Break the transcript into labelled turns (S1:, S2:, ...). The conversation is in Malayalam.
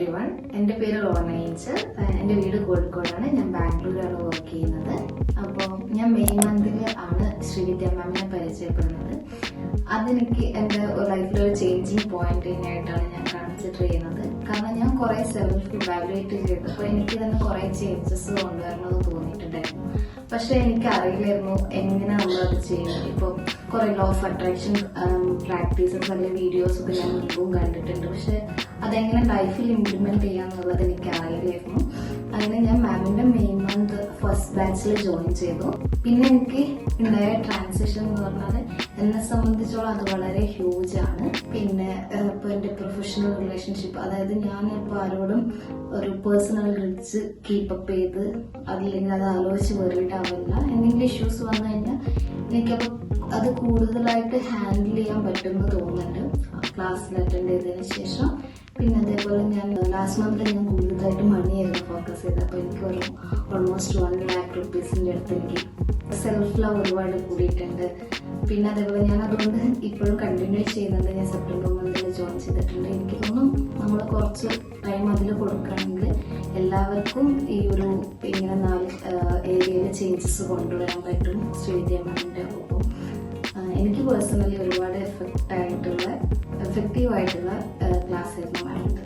S1: എവ്രിവൺ. എൻ്റെ പേര് റോണ ഏഞ്ചൽ. എൻ്റെ വീട് കോഴിക്കോടാണ്. ഞാൻ ബാംഗ്ലൂരാണ് വർക്ക് ചെയ്യുന്നത്. അപ്പോൾ ഞാൻ മെയ് മന്തിൽ ആണ് ശ്രീവിദ്യ മാമിനെ പരിചയപ്പെടുന്നത്. അതെനിക്ക് എൻ്റെ ലൈഫിലൊരു ചേഞ്ചിങ് പോയിന്റ് ആയിട്ടാണ് ഞാൻ കൺസിഡർ ചെയ്യുന്നത്. കാരണം ഞാൻ കുറേ സെൽഫ് ഇവാലുവേറ്റ് ചെയ്തപ്പോൾ എനിക്ക് തന്നെ കുറേ ചേഞ്ചസ് കൊണ്ടുവരണമെന്ന് തോന്നിയിട്ടുണ്ടായിരുന്നു. പക്ഷെ എനിക്ക് അറിയില്ലായിരുന്നു എങ്ങനെ നമ്മളത് ചെയ്യുന്നത്. ഇപ്പോൾ കുറേ ലോ ഓഫ് അട്രാക്ഷൻ പ്രാക്ടീസസ് അല്ലെങ്കിൽ വീഡിയോസ് ഒക്കെ ഞാൻ മുമ്പും കണ്ടിട്ടുണ്ട്. പക്ഷെ അതെങ്ങനെ ലൈഫിൽ ഇംപ്ലിമെന്റ് ചെയ്യാന്നുള്ളത് എനിക്ക് അറിയില്ലായിരുന്നു. അങ്ങനെ ഞാൻ മാമിന്റെ മെയ് മന്ത് ഫസ്റ്റ് ബാച്ചിൽ ജോയിൻ ചെയ്തു. പിന്നെ എനിക്ക് ഉണ്ടായ ട്രാൻസിഷൻ എന്ന് പറഞ്ഞാൽ എന്നെ സംബന്ധിച്ചോളം അത് വളരെ ഹ്യൂജ് ആണ്. പിന്നെ ഇപ്പോൾ എൻ്റെ പ്രൊഫഷണൽ റിലേഷൻഷിപ്പ്, അതായത് ഞാൻ ഇപ്പോൾ ആരോടും ഒരു പേഴ്സണൽ ഗ്രിഡ്സ് കീപ്പപ്പ് ചെയ്ത് അതില്ലെങ്കിൽ അത് ആലോചിച്ച് വേറിയിട്ടാവില്ല. എന്തെങ്കിലും ഇഷ്യൂസ് വന്നു കഴിഞ്ഞാൽ എനിക്കപ്പോൾ അത് കൂടുതലായിട്ട് ഹാൻഡിൽ ചെയ്യാൻ പറ്റുമെന്ന് തോന്നുന്നുണ്ട് ക്ലാസ്സിൽ അറ്റൻഡ് ചെയ്തതിന് ശേഷം. പിന്നെ അതേപോലെ ഞാൻ ലാസ്റ്റ് മന്തിൽ ഞാൻ കൂടുതലായിട്ട് മണിയായിരുന്നു ഫോക്കസ് ചെയ്തത്. അപ്പോൾ എനിക്ക് ഒരു ഓൾമോസ്റ്റ് 1 lakh rupees അടുത്ത് എനിക്ക് സെൽഫ് ലവ് ഒരുപാട് കൂടിയിട്ടുണ്ട്. പിന്നെ അതേപോലെ ഞാൻ അതുകൊണ്ട് ഇപ്പോഴും കണ്ടിന്യൂ ചെയ്യുന്നുണ്ട്. ഞാൻ സെപ്റ്റംബർ മന്തിൽ ജോയിൻ ചെയ്തിട്ടുണ്ട്. എനിക്ക് തോന്നുന്നു നമ്മൾ കുറച്ച് ടൈം അതിൽ കൊടുക്കുകയാണെങ്കിൽ എല്ലാവർക്കും ഈ ഒരു ഇങ്ങനെ 4 ഏരിയയിൽ ചേഞ്ചസ് കൊണ്ടുവരാൻ പറ്റും ശ്രീവിദ്യ മാമിൻ്റെ ഒപ്പം. എനിക്ക് പേഴ്സണലി ഒരുപാട് എഫക്റ്റീവായിട്ടുള്ള ക്ലാസ് ആയിരുന്നു മാമിൻ്റെ.